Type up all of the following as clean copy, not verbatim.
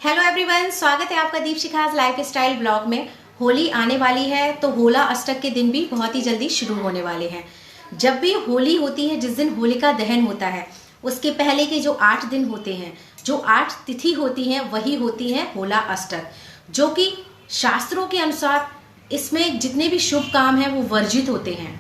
Hello everyone, स्वागत है आपका दीप शिखास लाइफ स्टाइल ब्लॉग में। होली आने वाली है तो होला अष्टक के दिन भी बहुत ही जल्दी शुरू होने वाले हैं। जब भी होली होती है, जिस दिन होलिका दहन होता है, उसके पहले के जो 8 दिन होते हैं, जो 8 तिथि होती हैं, वही होती हैं होला अष्टक, जो कि शास्त्रों के अनुसार इसमें जितने भी शुभ काम हैं वो वर्जित होते हैं,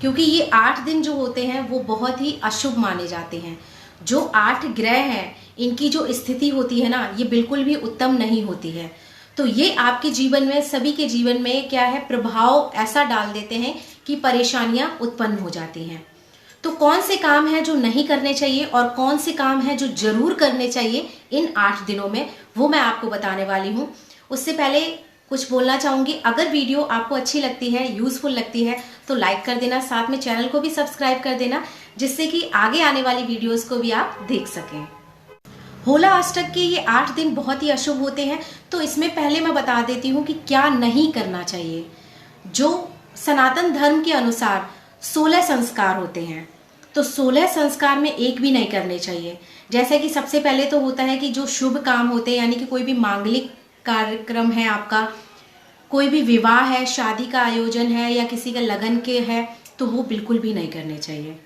क्योंकि ये 8 दिन जो होते हैं वो बहुत ही अशुभ माने जाते हैं। जो 8 ग्रह हैं, इनकी जो स्थिति होती है ना, ये बिल्कुल भी उत्तम नहीं होती है। तो ये आपके जीवन में, सभी के जीवन में क्या है, प्रभाव ऐसा डाल देते हैं कि परेशानियां उत्पन्न हो जाती हैं। तो कौन से काम हैं जो नहीं करने चाहिए और कौन से काम हैं जो जरूर करने चाहिए इन 8 दिनों में, वो मैं आपको बताने वाली हूँ। उससे पहले कुछ बोलना चाहूंगी, अगर वीडियो आपको अच्छी लगती है, यूजफुल लगती है, तो लाइक कर देना, साथ में चैनल को भी सब्सक्राइब कर देना, जिससे कि आगे आने वाली वीडियोस को भी आप देख सकें। होला अष्टक के ये 8 दिन बहुत ही अशुभ होते हैं, तो इसमें पहले मैं बता देती हूँ कि क्या नहीं करना चाहिए। जो सनातन धर्म के अनुसार 16 संस्कार होते हैं, तो 16 संस्कार में एक भी नहीं करने चाहिए। जैसे कि सबसे पहले तो होता है कि जो शुभ काम होते हैं, यानी कि कोई भी मांगलिक कार्यक्रम है आपका, कोई भी विवाह है, शादी का आयोजन है या किसी का लगन के है, तो वो बिल्कुल भी नहीं करने चाहिए।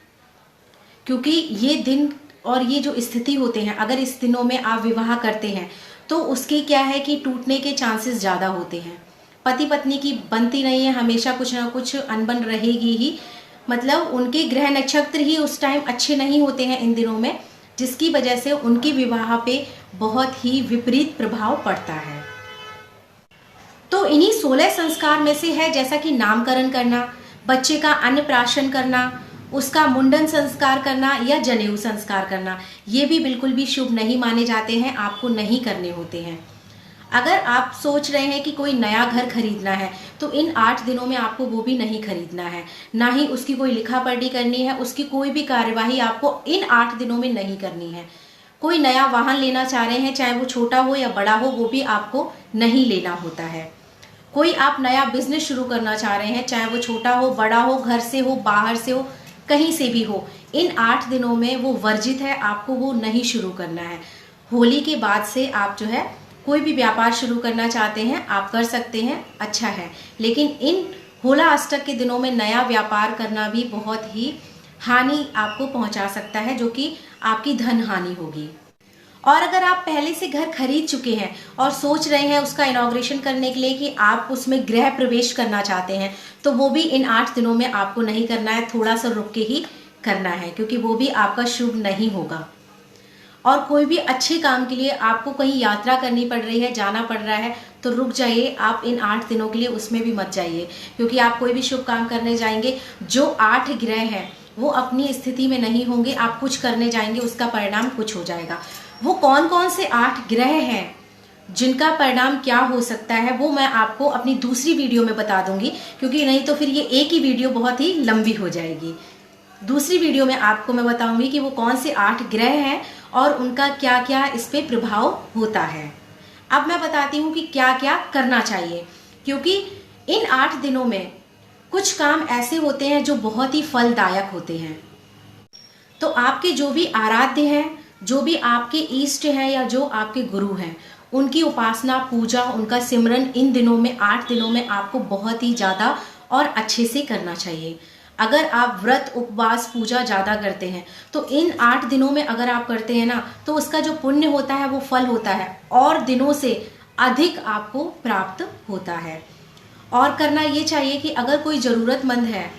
क्योंकि ये दिन और ये जो स्थिति होते हैं, अगर इस दिनों में आप विवाह करते हैं तो उसके क्या है कि टूटने के चांसेस ज़्यादा होते हैं। पति पत्नी की बनती नहीं है, हमेशा कुछ ना कुछ अनबन रहेगी ही। मतलब उनके ग्रह नक्षत्र ही उस टाइम अच्छे नहीं होते हैं इन दिनों में, जिसकी वजह से उनके विवाह पे बहुत ही विपरीत प्रभाव पड़ता है। तो इन्हीं 16 संस्कार में से है जैसा कि नामकरण करना, बच्चे का अन्नप्राशन करना, उसका मुंडन संस्कार करना या जनेऊ संस्कार करना। ये भी बिल्कुल भी शुभ नहीं माने जाते हैं, आपको नहीं करने होते हैं। अगर आप सोच रहे हैं कि कोई नया घर खरीदना है, तो इन 8 दिनों में आपको वो भी नहीं खरीदना है, ना ही उसकी कोई लिखा पढ़ी करनी है, उसकी कोई भी कार्यवाही आपको इन 8 दिनों में नहीं करनी है। कोई नया वाहन लेना चाह रहे हैं, चाहे वो छोटा हो या बड़ा हो, वो भी आपको नहीं लेना होता है। कोई आप नया बिजनेस शुरू करना चाह रहे हैं, चाहे वो छोटा हो, बड़ा हो, घर से हो, बाहर से हो, कहीं से भी हो, इन 8 दिनों में वो वर्जित है, आपको वो नहीं शुरू करना है। होली के बाद से आप जो है कोई भी व्यापार शुरू करना चाहते हैं, आप कर सकते हैं, अच्छा है। लेकिन इन होला अष्टक के दिनों में नया व्यापार करना भी बहुत ही हानि आपको पहुंचा सकता है, जो कि आपकी धन हानि होगी। और अगर आप पहले से घर खरीद चुके हैं और सोच रहे हैं उसका इनॉग्रेशन करने के लिए कि आप उसमें गृह प्रवेश करना चाहते हैं, तो वो भी इन 8 दिनों में आपको नहीं करना है, थोड़ा सा रुक के ही करना है, क्योंकि वो भी आपका शुभ नहीं होगा। और कोई भी अच्छे काम के लिए आपको कहीं यात्रा करनी पड़ रही है, जाना पड़ रहा है, तो रुक जाइए। आप इन 8 दिनों के लिए उसमें भी मत जाइए, क्योंकि आप कोई भी शुभ काम करने जाएंगे, जो 8 ग्रह हैं वो अपनी स्थिति में नहीं होंगे, आप कुछ करने जाएंगे, उसका परिणाम कुछ हो जाएगा। वो कौन कौन से 8 ग्रह हैं, जिनका परिणाम क्या हो सकता है, वो मैं आपको अपनी दूसरी वीडियो में बता दूंगी, क्योंकि नहीं तो फिर ये एक ही वीडियो बहुत ही लंबी हो जाएगी। दूसरी वीडियो में आपको मैं बताऊंगी कि वो कौन से 8 ग्रह हैं और उनका क्या क्या इस पे प्रभाव होता है। अब मैं बताती हूँ कि क्या क्या करना चाहिए, क्योंकि इन 8 दिनों में कुछ काम ऐसे होते हैं जो बहुत ही फलदायक होते हैं। तो आपके जो भी आराध्य हैं, जो भी आपके इष्ट हैं या जो आपके गुरु हैं, उनकी उपासना, पूजा, उनका सिमरन इन दिनों में, 8 दिनों में आपको बहुत ही ज़्यादा और अच्छे से करना चाहिए। अगर आप व्रत, उपवास, पूजा ज़्यादा करते हैं, तो इन 8 दिनों में अगर आप करते हैं ना, तो उसका जो पुण्य होता है, वो फल होता है और दिनों से अधिक आपको प्राप्त होता है। और करना ये चाहिए कि अगर कोई ज़रूरतमंद है,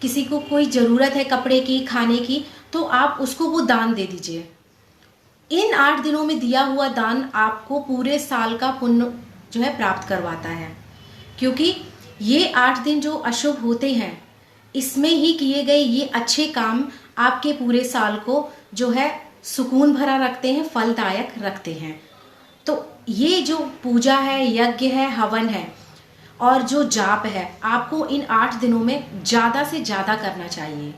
किसी को कोई ज़रूरत है कपड़े की, खाने की, तो आप उसको वो दान दे दीजिए। इन 8 दिनों में दिया हुआ दान आपको पूरे साल का पुण्य जो है प्राप्त करवाता है, क्योंकि ये 8 दिन जो अशुभ होते हैं, इसमें ही किए गए ये अच्छे काम आपके पूरे साल को जो है सुकून भरा रखते हैं, फलदायक रखते हैं। तो ये जो पूजा है, यज्ञ है, हवन है और जो जाप है, आपको इन 8 दिनों में ज़्यादा से ज़्यादा करना चाहिए।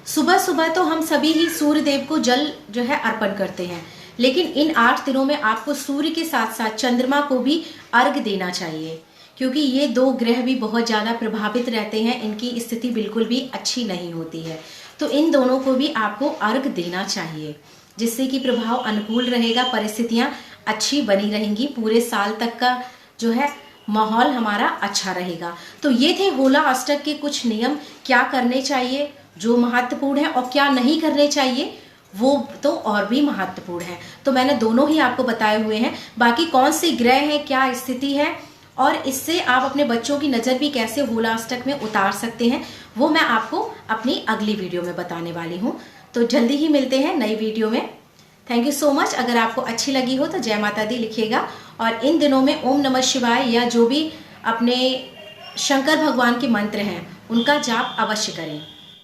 सुबह सुबह तो हम सभी ही सूर्य देव को जल जो है अर्पण करते हैं, लेकिन इन 8 दिनों में आपको सूर्य के साथ साथ चंद्रमा को भी अर्घ देना चाहिए, क्योंकि ये 2 ग्रह भी बहुत ज़्यादा प्रभावित रहते हैं, इनकी स्थिति बिल्कुल भी अच्छी नहीं होती है। तो इन दोनों को भी आपको अर्घ देना चाहिए, जिससे कि प्रभाव अनुकूल रहेगा, परिस्थितियाँ अच्छी बनी रहेंगी, पूरे साल तक का जो है माहौल हमारा अच्छा रहेगा। तो ये थे होला अष्टक के कुछ नियम, क्या करने चाहिए जो महत्वपूर्ण है और क्या नहीं करने चाहिए वो तो और भी महत्वपूर्ण है। तो मैंने दोनों ही आपको बताए हुए हैं। बाकी कौन से ग्रह है, क्या स्थिति है और इससे आप अपने बच्चों की नज़र भी कैसे होला अष्टक में उतार सकते हैं, वो मैं आपको अपनी अगली वीडियो में बताने वाली हूँ। तो जल्दी ही मिलते हैं नई वीडियो में। Thank you so much. अगर आपको अच्छी लगी हो तो जय माता दी लिखिएगा और इन दिनों में ओम नमः शिवाय या जो भी अपने शंकर भगवान के मंत्र हैं उनका जाप अवश्य करें।